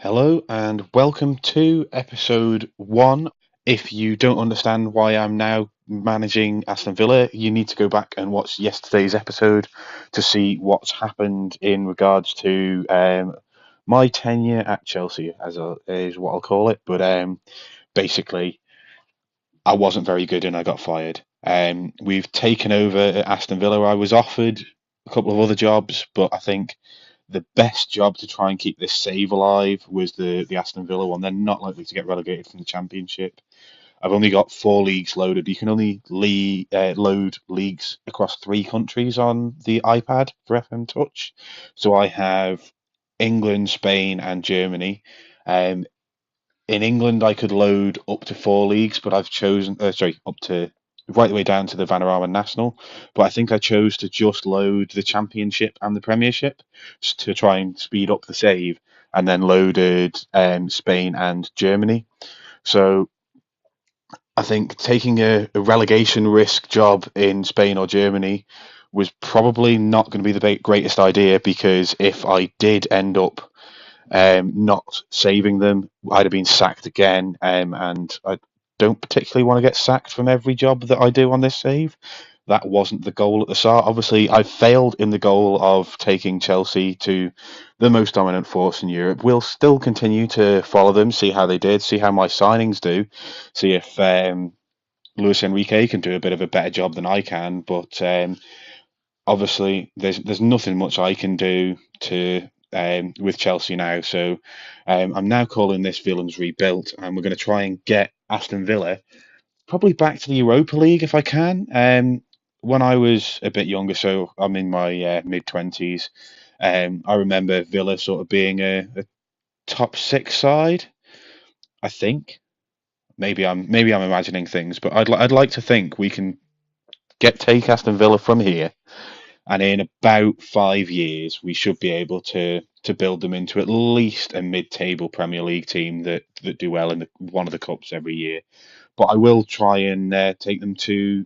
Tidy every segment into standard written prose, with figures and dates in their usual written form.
Hello and welcome to episode one. If you don't understand why I'm now managing Aston Villa, you need to go back and watch yesterday's episode to see what's happened in regards to my tenure at Chelsea, is what I'll call it. But basically, I wasn't very good and I got fired. We've taken over at Aston Villa. I was offered a couple of other jobs, but I think the best job to try and keep this save alive was the Aston Villa one. They're not likely to get relegated from the Championship. I've only got four leagues loaded. You can only load leagues across three countries on the iPad for FM Touch. So I have England, Spain, and Germany. Um, in England, I could load up to four leagues, but I've chosen, up to right the way down to the Vanarama National. But I think I chose to just load the Championship and the Premiership to try and speed up the save, and then loaded Spain and Germany. So I think taking a relegation risk job in Spain or Germany was probably not going to be the greatest idea because if I did end up not saving them, I'd have been sacked again. And I don't particularly want to get sacked from every job that I do on this save. That wasn't the goal at the start. Obviously, I failed in the goal of taking Chelsea to the most dominant force in Europe. We'll still continue to follow them, see how they did, see how my signings do, see if Luis Enrique can do a bit of a better job than I can. But obviously there's nothing much I can do to with Chelsea now. So I'm now calling this Villians rebuilt, and we're going to try and get Aston Villa probably back to the Europa League if I can. When I was a bit younger, so I'm in my mid 20s, I remember Villa sort of being a top six side. I think maybe I'm imagining things, but I'd like to think we can take Aston Villa from here, and in about 5 years, we should be able to build them into at least a mid-table Premier League team that do well in one of the cups every year. But I will try and take them to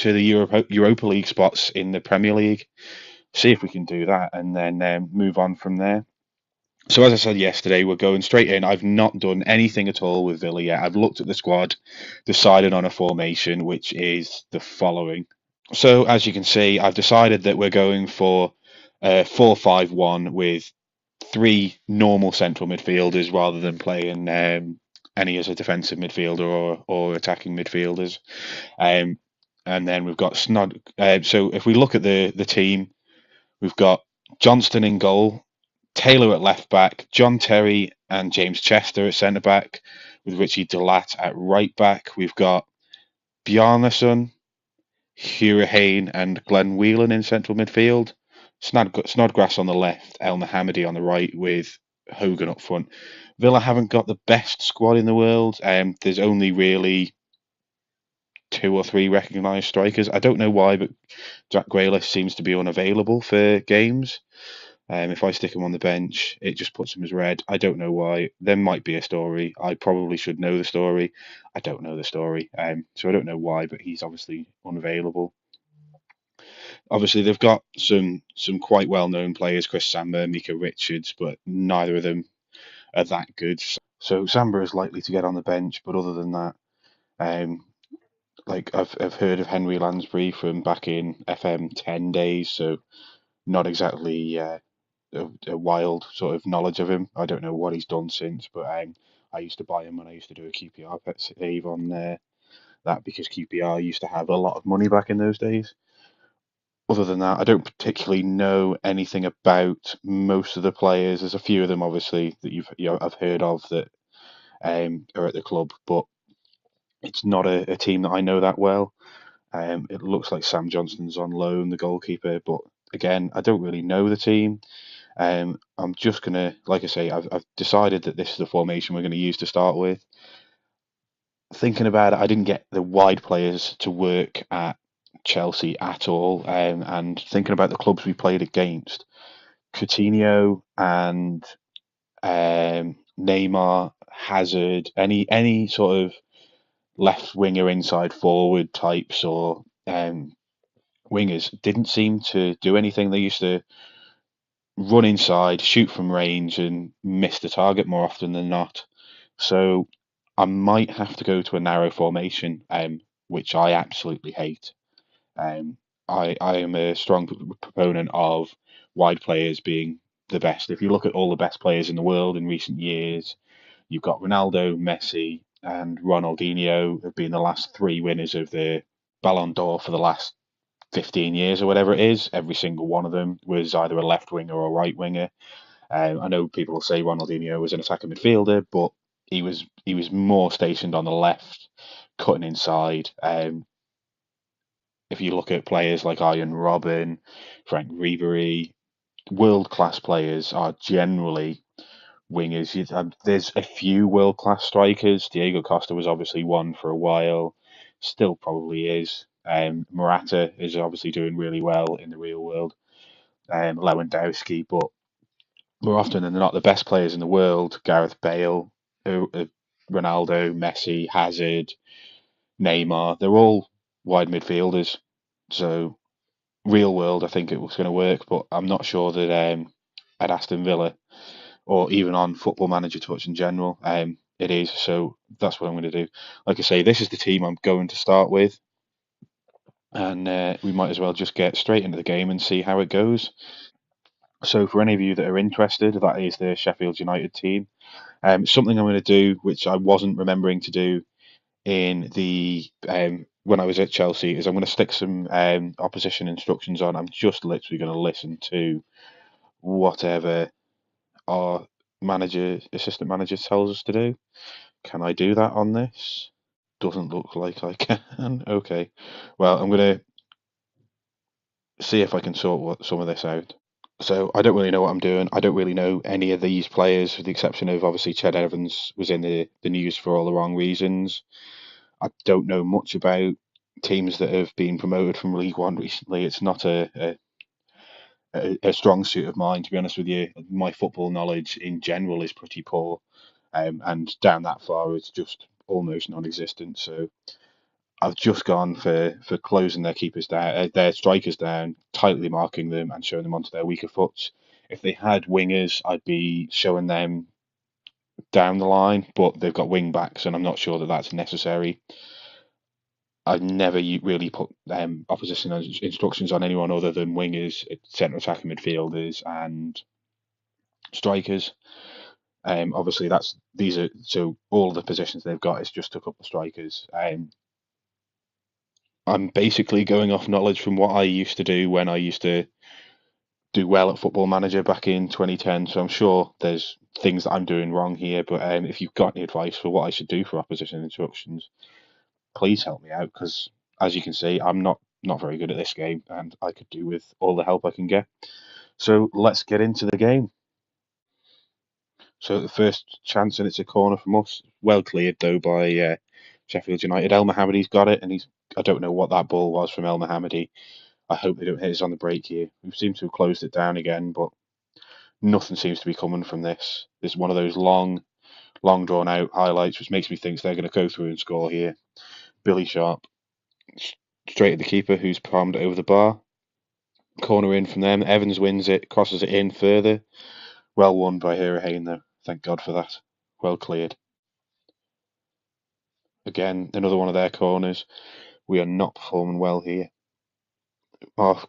the Europa League spots in the Premier League. See if we can do that, and then move on from there. So as I said yesterday, we're going straight in. I've not done anything at all with Villa yet. I've looked at the squad, decided on a formation, which is the following. So as you can see, I've decided that we're going for 4-5-1 with three normal central midfielders rather than playing any as a defensive midfielder or attacking midfielders. Um, and then we've got Snod. So if we look at the team, we've got Johnston in goal, Taylor at left back, John Terry and James Chester at centre back, with Richie Delat at right back. We've got Bjarnason, Hurricane and Glenn Whelan in central midfield. Snodgrass on the left, El Mohammadi on the right, with Hogan up front. Villa haven't got the best squad in the world. There's only really two or three recognised strikers. I don't know why, but Jack Grealish seems to be unavailable for games. If I stick him on the bench, it just puts him as red. I don't know why. There might be a story. I probably should know the story. I don't know the story. So I don't know why, but he's obviously unavailable. Obviously, they've got some quite well known players, Chris Samba, Mika Richards, but neither of them are that good. So Samba is likely to get on the bench, but other than that, um, like I've heard of Henry Lansbury from back in FM10 days, so not exactly a wild sort of knowledge of him. I don't know what he's done since, but I used to buy him when I used to do a QPR pet save on that because QPR used to have a lot of money back in those days. Other than that, I don't particularly know anything about most of the players. There's a few of them, obviously, that I've heard of that are at the club, but it's not a team that I know that well. It looks like Sam Johnston's on loan, the goalkeeper, but again, I don't really know the team. I'm just gonna, like I say, I've decided that this is the formation we're going to use to start with. Thinking about it, I didn't get the wide players to work at Chelsea at all, and thinking about the clubs we played against, Coutinho and Neymar, Hazard, any sort of left winger, inside forward types or wingers didn't seem to do anything. They used to run inside, shoot from range, and miss the target more often than not. So I might have to go to a narrow formation, which I absolutely hate. Um, I am a strong proponent of wide players being the best. If you look at all the best players in the world in recent years, you've got Ronaldo, Messi, and Ronaldinho have been the last three winners of the Ballon d'Or for the last 15 years or whatever it is. Every single one of them was either a left winger or a right winger. I know people will say Ronaldinho was an attacking midfielder, but he was more stationed on the left, cutting inside. If you look at players like Ian Robin, Frank Ribery, world class players are generally wingers. There's a few world class strikers. Diego Costa was obviously one for a while, still probably is. Morata is obviously doing really well in the real world. Lewandowski, but more often than not, the best players in the world, Gareth Bale, Ronaldo, Messi, Hazard, Neymar, they're all wide midfielders. So real world, I think it was going to work, but I'm not sure that at Aston Villa or even on Football Manager Touch in general, it is. So that's what I'm going to do. Like I say, this is the team I'm going to start with, and we might as well just get straight into the game and see how it goes. So for any of you that are interested, that is the Sheffield United team. Something I'm going to do, which I wasn't remembering to do in the when I was at Chelsea, is I'm going to stick some opposition instructions on. I'm just literally going to listen to whatever our assistant manager tells us to do. Can I do that on this? Doesn't look like I can. Okay. Well, I'm going to see if I can sort some of this out. So I don't really know what I'm doing. I don't really know any of these players, with the exception of obviously Ched Evans was in the news for all the wrong reasons. I don't know much about teams that have been promoted from League One recently. It's not a strong suit of mine, to be honest with you. My football knowledge in general is pretty poor, and down that far, it's just almost non-existent. So I've just gone for closing their keepers down, their strikers down, tightly marking them and showing them onto their weaker foots. If they had wingers, I'd be showing them down the line, but they've got wing backs, and I'm not sure that that's necessary. I've never really put opposition instructions on anyone other than wingers, centre attacking midfielders, and strikers. Obviously, these are so all the positions they've got is just a couple of strikers. I'm basically going off knowledge from what I used to do when I used to do well at Football Manager back in 2010. So I'm sure there's things that I'm doing wrong here. But if you've got any advice for what I should do for opposition instructions, please help me out, because as you can see, I'm not very good at this game, and I could do with all the help I can get. So let's get into the game. So the first chance, and it's a corner from us. Well cleared though by Sheffield United. El Mohammedi's got it, and I don't know what that ball was from El Mohammedi. I hope they don't hit us on the break here. We seem to have closed it down again, but nothing seems to be coming from this. It's one of those long drawn out highlights, which makes me think they're going to go through and score here. Billy Sharp straight at the keeper, who's palmed it over the bar. Corner in from them. Evans wins it, crosses it in further. Well won by Hayne, though. Thank God for that. Well cleared. Again, another one of their corners. We are not performing well here. Our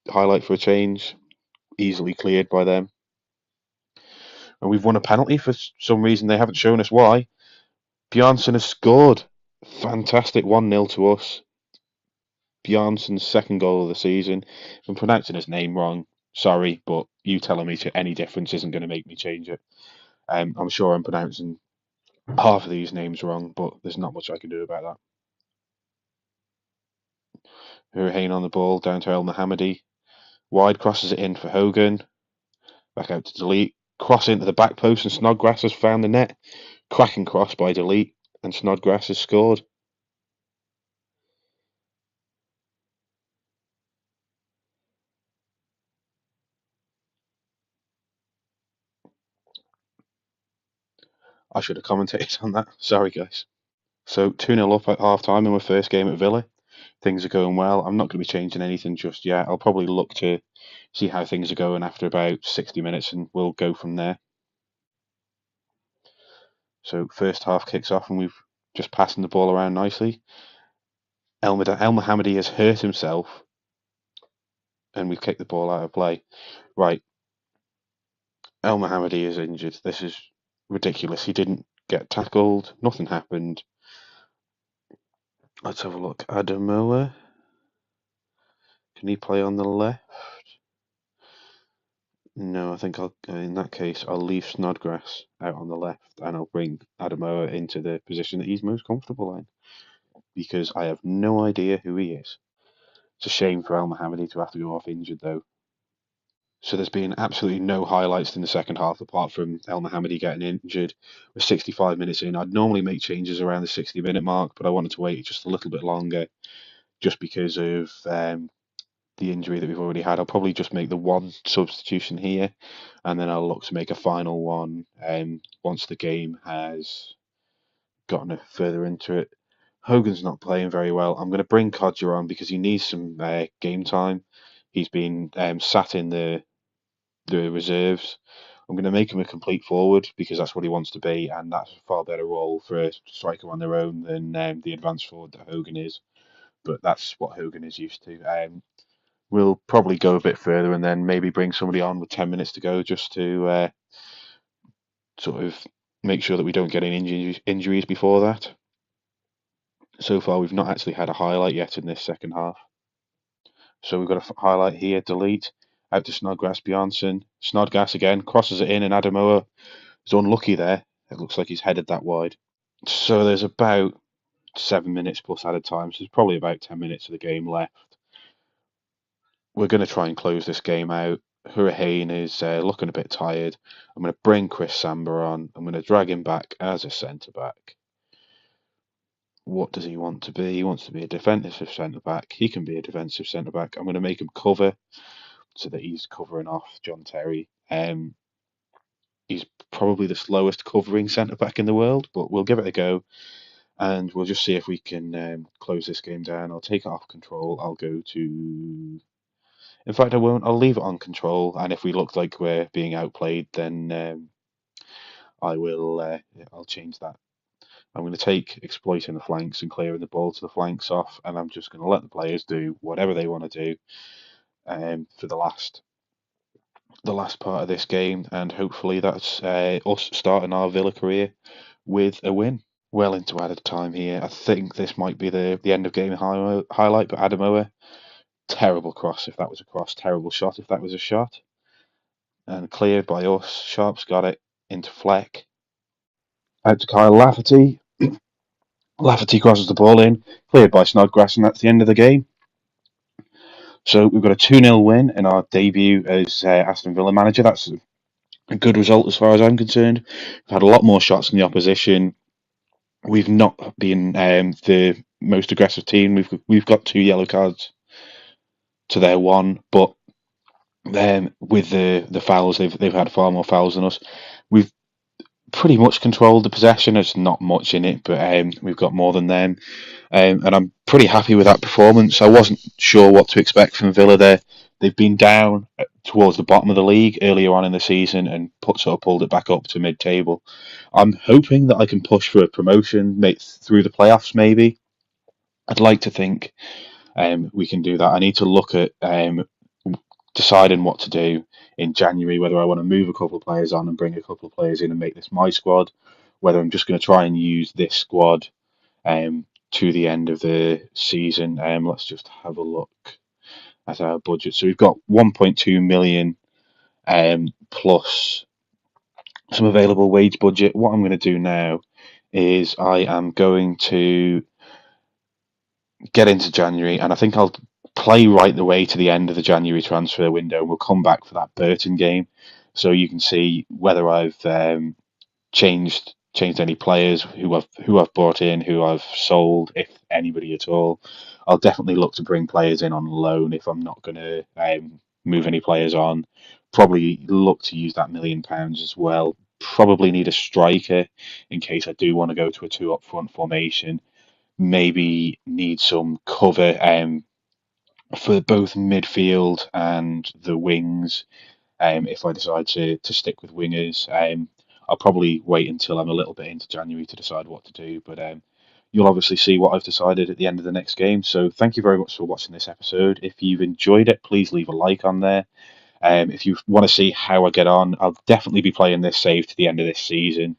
highlight for a change, easily cleared by them. And we've won a penalty for some reason. They haven't shown us why. Bjarnason has scored. Fantastic 1-0 to us. Bjarnason's second goal of the season. If I'm pronouncing his name wrong, sorry, but you telling me to any difference isn't going to make me change it. I'm sure I'm pronouncing half of these names wrong, but there's not much I can do about that. Hayne on the ball, down to El Mohammedi. Wide, crosses it in for Hogan. Back out to Delete. Cross into the back post, and Snodgrass has found the net. Cracking cross by Delete, and Snodgrass has scored. I should have commentated on that. Sorry, guys. So 2-0 up at half time in my first game at Villa. things are going well. I'm not going to be changing anything just yet. I'll probably look to see how things are going after about 60 minutes, and we'll go from there. So first half kicks off, and we've just passing the ball around nicely. El Mohammadi has hurt himself, and we've kicked the ball out of play. Right, El Mohammadi is injured. This is ridiculous. He didn't get tackled. Nothing happened. Let's have a look. Adamoa, can he play on the left? No, I think in that case, I'll leave Snodgrass out on the left, and I'll bring Adamoa into the position that he's most comfortable in, because I have no idea who he is. It's a shame for El Mohammadi to have to go off injured, though. So there's been absolutely no highlights in the second half apart from El Mohammadi getting injured. We're 65 minutes in. I'd normally make changes around the 60-minute mark, but I wanted to wait just a little bit longer just because of the injury that we've already had. I'll probably just make the one substitution here, and then I'll look to make a final one once the game has gotten further into it. Hogan's not playing very well. I'm going to bring Codger on because he needs some game time. He's been sat in the reserves. I'm going to make him a complete forward because that's what he wants to be, and that's a far better role for a striker on their own than the advanced forward that Hogan is. But that's what Hogan is used to. We'll probably go a bit further and then maybe bring somebody on with 10 minutes to go just to sort of make sure that we don't get any injuries before that. So far, we've not actually had a highlight yet in this second half. So we've got a highlight here, delete, out to Snodgrass, Bjornsson. Snodgrass again, crosses it in, and Adamoa is unlucky there. It looks like he's headed that wide. So there's about 7 minutes plus added time, so there's probably about 10 minutes of the game left. We're going to try and close this game out. Hurricane is looking a bit tired. I'm going to bring Chris Samba on. I'm going to drag him back as a centre-back. What does he want to be? He wants to be a defensive centre-back. He can be a defensive centre-back. I'm going to make him cover so that he's covering off John Terry. He's probably the slowest covering centre-back in the world, but we'll give it a go. And we'll just see if we can close this game down. I'll take it off control. I'll go to... In fact, I won't. I'll leave it on control. And if we look like we're being outplayed, then I will. I'll change that. I'm going to take exploiting the flanks and clearing the ball to the flanks off, and I'm just going to let the players do whatever they want to do for the last part of this game, and hopefully that's us starting our Villa career with a win. Well into added time here. I think this might be the end of game highlight, but Adamoa, terrible cross if that was a cross, terrible shot if that was a shot. And cleared by us. Sharp's got it into Fleck. Out to Kyle Lafferty. Lafferty crosses the ball in, cleared by Snodgrass, and that's the end of the game. So we've got a 2-0 win in our debut as Aston Villa manager. That's a good result as far as I'm concerned. We've had a lot more shots than the opposition. We've not been the most aggressive team. We've got 2 yellow cards to their 1, but with the fouls, they've had far more fouls than us. We've pretty much controlled the possession. There's not much in it, but we've got more than them. And I'm pretty happy with that performance. I wasn't sure what to expect from Villa there. They've been down towards the bottom of the league earlier on in the season and sort of pulled it back up to mid-table. I'm hoping that I can push for a promotion through the playoffs, maybe. I'd like to think we can do that. I need to look at deciding what to do in January, whether I want to move a couple of players on and bring a couple of players in and make this my squad, whether I'm just going to try and use this squad to the end of the season. Let's just have a look at our budget. So we've got 1.2 million plus some available wage budget. What I'm going to do now is I am going to get into January, and I think I'll play right the way to the end of the January transfer window. And we'll come back for that Burton game, so you can see whether I've changed any players who I've brought in, who I've sold, if anybody at all. I'll definitely look to bring players in on loan if I'm not going to move any players on. Probably look to use that £1 million as well. Probably need a striker in case I do want to go to a 2 up front formation. maybe need some cover for both midfield and the wings. If I decide to stick with wingers, I'll probably wait until I'm a little bit into January to decide what to do. But you'll obviously see what I've decided at the end of the next game. So thank you very much for watching this episode. If you've enjoyed it, please leave a like on there. If you want to see how I get on, I'll definitely be playing this save to the end of this season.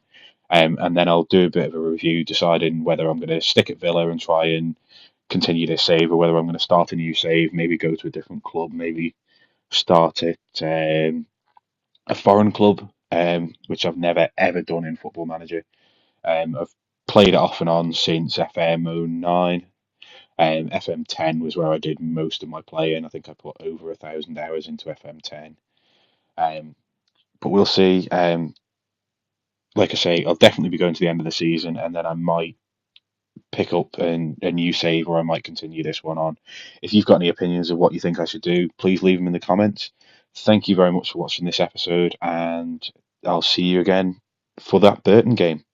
And then I'll do a bit of a review, deciding whether I'm going to stick at Villa and try and continue this save, or whether I'm going to start a new save, maybe go to a different club, maybe start at a foreign club, which I've never ever done in Football Manager. I've played it off and on since FM09. FM10 was where I did most of my playing. I think I put over 1,000 hours into FM10. Um, but we'll see. Like I say, I'll definitely be going to the end of the season, and then I might pick up a new save, or I might continue this one on. If you've got any opinions of what you think I should do, please leave them in the comments. Thank you very much for watching this episode, and I'll see you again for that Burton game.